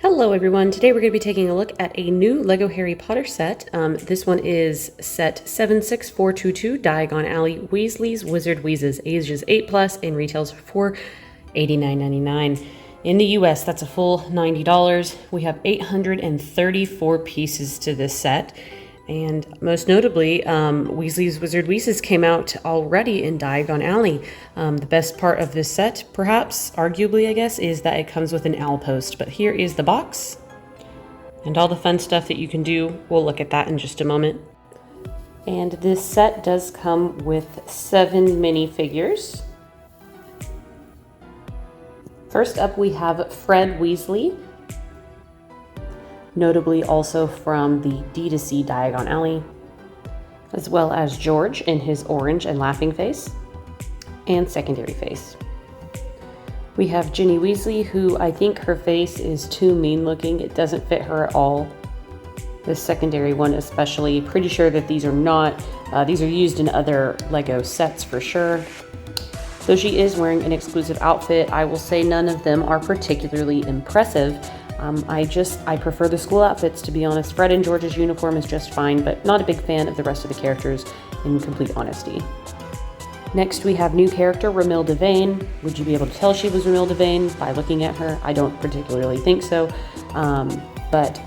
Hello everyone, today we're going to be taking a look at a new LEGO Harry Potter set. This one is set 76422 Diagon Alley Weasleys Wizard Wheezes, ages 8+ and retails for $89.99. In the US, that's a full $90. We have 834 pieces to this set. And most notably, Weasley's Wizard Wheezes came out already in Diagon Alley. The best part of this set, perhaps, arguably I guess, is that it comes with an owl post. But here is the box and all the fun stuff that you can do. We'll look at that in just a moment. And this set does come with 7 minifigures. First up we have Fred Weasley, notably also from the D2C Diagon Alley, as well as George in his orange and laughing face, and secondary face. We have Ginny Weasley, who I think her face is too mean looking. It doesn't fit her at all. This secondary one especially. Pretty sure that these are not, these are used in other LEGO sets for sure. Though she is wearing an exclusive outfit, I will say none of them are particularly impressive. I prefer the school outfits, to be honest. Fred and George's uniform is just fine, but not a big fan of the rest of the characters, in complete honesty. Next, we have new character, Romilda Vane. Would you be able to tell she was Romilda Vane by looking at her? I don't particularly think so, but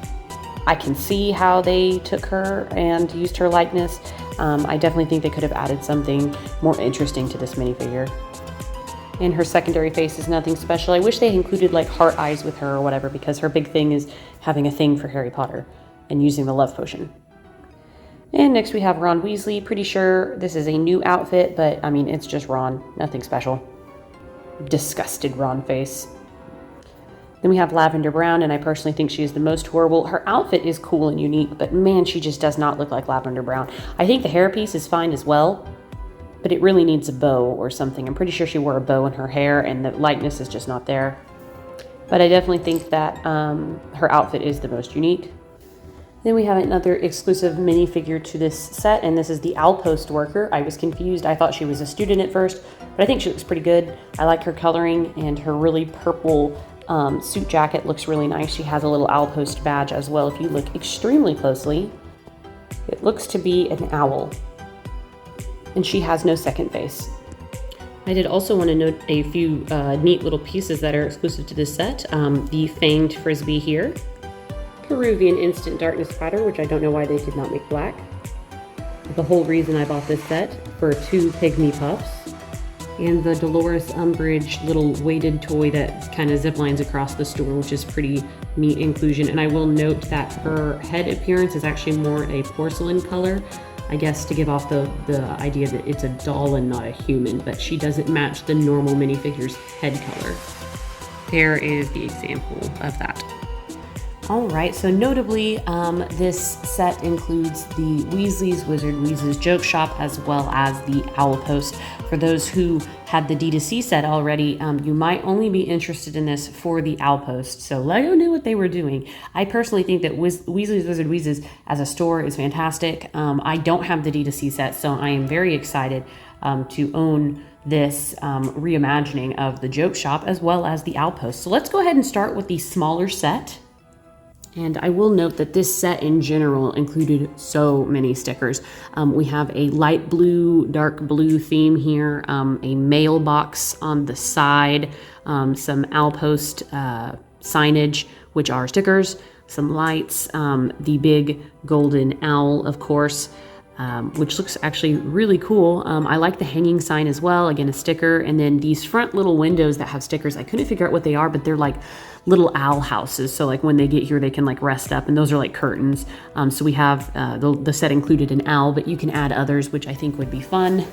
I can see how they took her and used her likeness. I definitely think they could have added something more interesting to this minifigure. And her secondary face is nothing special. I wish they included like heart eyes with her or whatever, because her big thing is having a thing for Harry Potter and using the love potion. And next we have Ron Weasley. Pretty sure this is a new outfit, but I mean, it's just Ron, nothing special. Disgusted Ron face. Then we have Lavender Brown, and I personally think she is the most horrible. Her outfit is cool and unique, but man, she just does not look like Lavender Brown. I think the hairpiece is fine as well, but it really needs a bow or something. I'm pretty sure she wore a bow in her hair and the likeness is just not there. But I definitely think that her outfit is the most unique. Then we have another exclusive minifigure to this set, and this is the owl post worker. I was confused. I thought she was a student at first, but I think she looks pretty good. I like her coloring, and her really purple suit jacket looks really nice. She has a little owl post badge as well. If you look extremely closely, it looks to be an owl. And she has no second face. I did also want to note a few neat little pieces that are exclusive to this set. The Fanged Frisbee here, Peruvian Instant Darkness Platter, which I don't know why they did not make black. The whole reason I bought this set for 2 Pygmy Puffs, and the Dolores Umbridge little weighted toy that kind of zip lines across the store, which is pretty neat inclusion. And I will note that her head appearance is actually more a porcelain color, I guess to give off the idea that it's a doll and not a human, but she doesn't match the normal minifigure's head color. There is the example of that. All right, so notably, this set includes the Weasley's Wizard Wheezes joke shop, as well as the owl post. For those who had the D2C set already, you might only be interested in this for the owl post. So LEGO knew what they were doing. I personally think that Weasley's Wizard Wheezes as a store is fantastic. I don't have the D2C set, so I am very excited to own this reimagining of the joke shop as well as the owl post. So let's go ahead and start with the smaller set. And I will note that this set in general included so many stickers. We have a light blue, dark blue theme here, a mailbox on the side, some owl post signage, which are stickers, some lights, the big golden owl, of course, which looks actually really cool. I like the hanging sign as well, again, a sticker, and then these front little windows that have stickers. I couldn't figure out what they are, but they're like little owl houses, so like when they get here they can like rest up, and those are like curtains. So we have the set included an owl, but you can add others, which I think would be fun.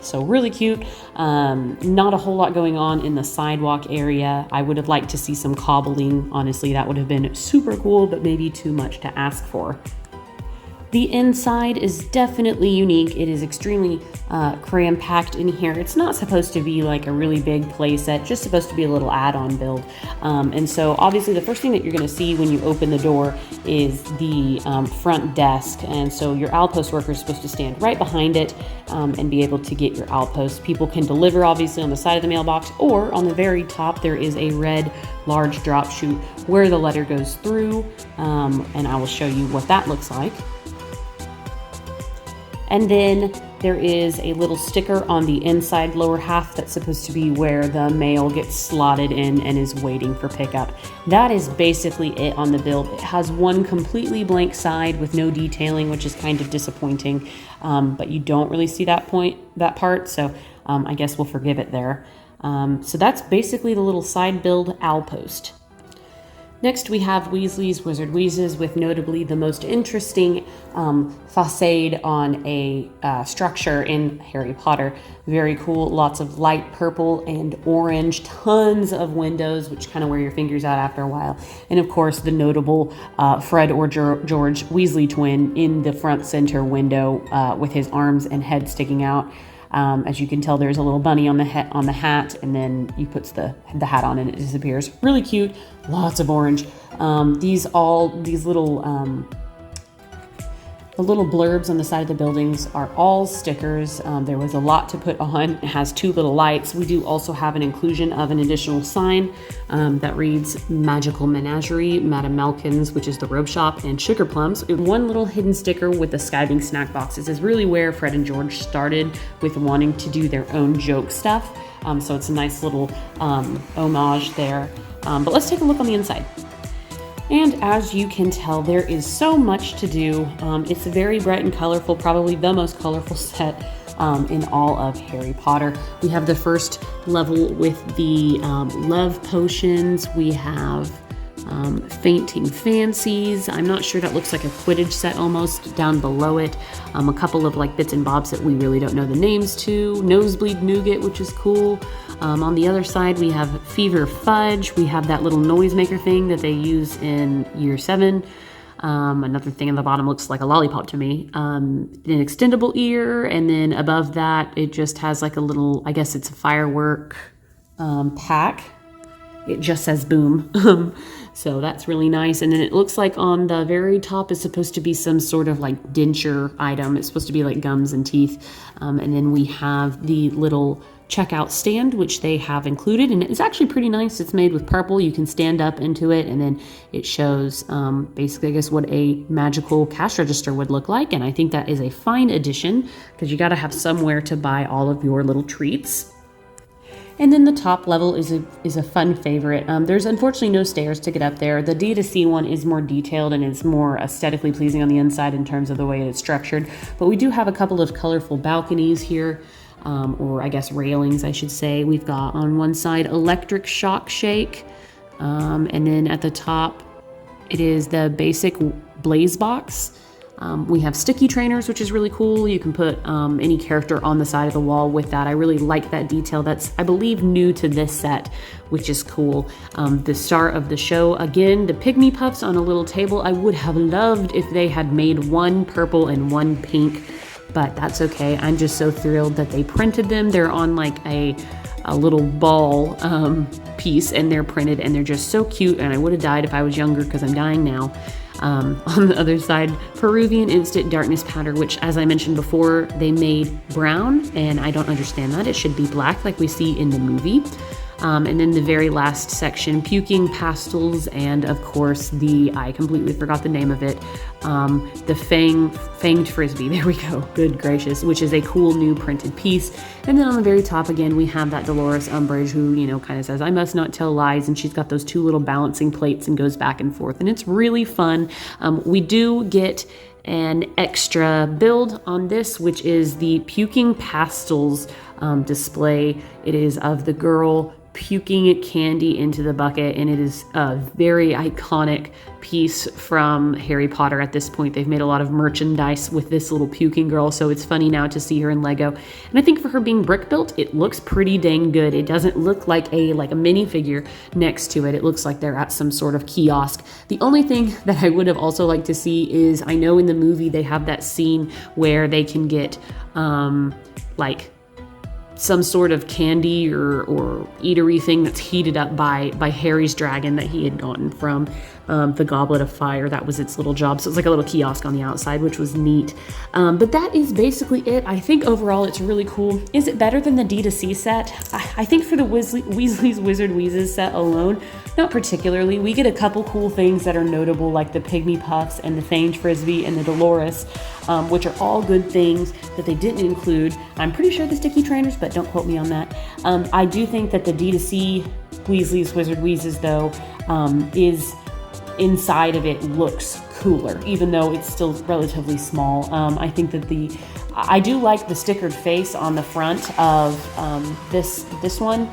So really cute. Not a whole lot going on in the sidewalk area. I would have liked to see some cobbling, honestly. That would have been super cool, but maybe too much to ask for. The inside is definitely unique. It is extremely cram-packed in here. It's not supposed to be like a really big play set, just supposed to be a little add-on build. And so obviously the first thing that you're gonna see when you open the door is the front desk. And so your outpost worker is supposed to stand right behind it and be able to get your outpost. People can deliver obviously on the side of the mailbox, or on the very top there is a red large drop chute where the letter goes through, and I will show you what that looks like. And then there is a little sticker on the inside lower half that's supposed to be where the mail gets slotted in and is waiting for pickup. That is basically it on the build. It has one completely blank side with no detailing, which is kind of disappointing, but you don't really see that part, so I guess we'll forgive it there. So that's basically the little side build outpost. Next, we have Weasleys Wizard Wheezes with notably the most interesting facade on a structure in Harry Potter. Very cool, lots of light purple and orange, tons of windows, which kind of wear your fingers out after a while. And of course, the notable Fred or George Weasley twin in the front center window with his arms and head sticking out. As you can tell, there's a little bunny on the hat, and then he puts the hat on and it disappears. Really cute, lots of orange. The little blurbs on the side of the buildings are all stickers. There was a lot to put on. It has two little lights. We do also have an inclusion of an additional sign that reads Magical Menagerie, Madame Malkin's, which is the robe shop, and Sugar Plums. One little hidden sticker with the skiving snack boxes is really where Fred and George started with wanting to do their own joke stuff. So it's a nice little homage there. But let's take a look on the inside. And as you can tell, there is so much to do. It's very bright and colorful, probably the most colorful set in all of Harry Potter. We have the first level with the love potions. We have fainting fancies. I'm not sure, that looks like a Quidditch set almost down below it. A couple of like bits and bobs that we really don't know the names to. Nosebleed Nougat, which is cool. On the other side, we have Fever Fudge. We have that little noisemaker thing that they use in Year 7. Another thing in the bottom looks like a lollipop to me. An extendable ear, and then above that, it just has like a little, I guess it's a firework pack. It just says boom. So that's really nice. And then it looks like on the very top is supposed to be some sort of like denture item. It's supposed to be like gums and teeth. And then we have the little checkout stand, which they have included, and it's actually pretty nice. It's made with purple. You can stand up into it, and then it shows basically, I guess, what a magical cash register would look like. And I think that is a fine addition because you got to have somewhere to buy all of your little treats. And then the top level is a fun favorite. There's unfortunately no stairs to get up there. The D2C one is more detailed and it's more aesthetically pleasing on the inside in terms of the way it's structured. But we do have a couple of colorful balconies here. Or I guess railings, I should say. We've got on one side Electric Shock Shake, and then at the top it is the basic Blaze Box. We have sticky trainers, which is really cool. You can put any character on the side of the wall with that. I really like that detail. That's, I believe, new to this set, which is cool. The star of the show, again, the Pygmy Puffs on a little table. I would have loved if they had made one purple and one pink, but that's okay. I'm just so thrilled that they printed them. They're on like a little ball piece, and they're printed, and they're just so cute, and I would have died if I was younger because I'm dying now. On the other side, Peruvian Instant Darkness Powder, which, as I mentioned before, they made brown, and I don't understand that. It should be black like we see in the movie. And then the very last section, Puking Pastels, and of course I completely forgot the name of it, the Fanged Frisbee, there we go, good gracious, which is a cool new printed piece. And then on the very top again, we have that Dolores Umbridge who, kind of says, I must not tell lies, and she's got those two little balancing plates and goes back and forth, and it's really fun. We do get an extra build on this, which is the Puking Pastels display. It is of the girl puking candy into the bucket, and it is a very iconic piece from Harry Potter at this point. They've made a lot of merchandise with this little puking girl, so it's funny now to see her in Lego. And I think for her being brick built, it looks pretty dang good. It doesn't look like a minifigure next to it. It looks like they're at some sort of kiosk. The only thing that I would have also liked to see is, I know in the movie they have that scene where they can get like some sort of candy or eatery thing that's heated up by Harry's dragon that he had gotten from the Goblet of Fire. That was its little job. So it's like a little kiosk on the outside, which was neat. But that is basically it. I think overall it's really cool. Is it better than the D2C set? I think for the Weasley's Wizard Wheezes set alone, not particularly. We get a couple cool things that are notable, like the Pygmy Puffs and the Fanged Frisbee and the Dolores, which are all good things that they didn't include. I'm pretty sure the Sticky Trainers, but don't quote me on that. I do think that the D2C Weasley's Wizard Wheezes, though, is inside of it looks cooler, even though it's still relatively small. I think that I do like the stickered face on the front of this one.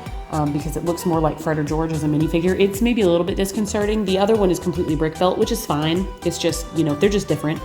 Because it looks more like Fred or George as a minifigure. It's maybe a little bit disconcerting. The other one is completely brick built, which is fine. It's just, you know, they're just different.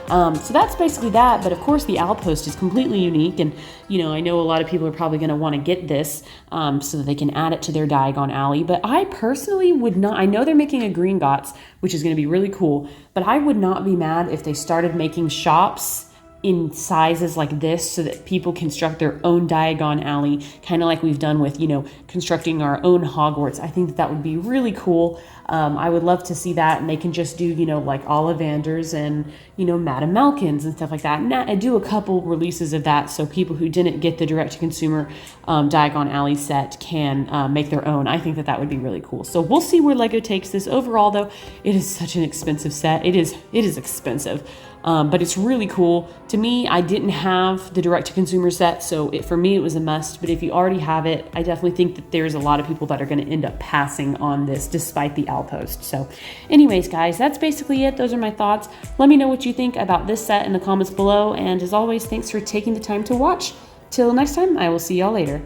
So that's basically that. But of course, the outpost is completely unique. And, you know, I know a lot of people are probably going to want to get this so that they can add it to their Diagon alley. But I personally would not. I know they're making a Gringotts, which is going to be really cool. But I would not be mad if they started making shops in sizes like this so that people construct their own Diagon alley, kind of like we've done with, you know, constructing our own Hogwarts. I think that would be really cool. I would love to see that, and they can just do, you know, like Ollivanders and, you know, Madame Malkins and stuff like that. And I do a couple releases of that so people who didn't get the direct-to-consumer Diagon alley set can make their own. I think that would be really cool. So we'll see where Lego takes this. Overall, though, it is such an expensive set. It is expensive. But it's really cool. To me, I didn't have the direct-to-consumer set, so for me it was a must. But if you already have it, I definitely think that there's a lot of people that are going to end up passing on this despite the outpost. So anyways, guys, that's basically it. Those are my thoughts. Let me know what you think about this set in the comments below. And as always, thanks for taking the time to watch. Till next time, I will see y'all later.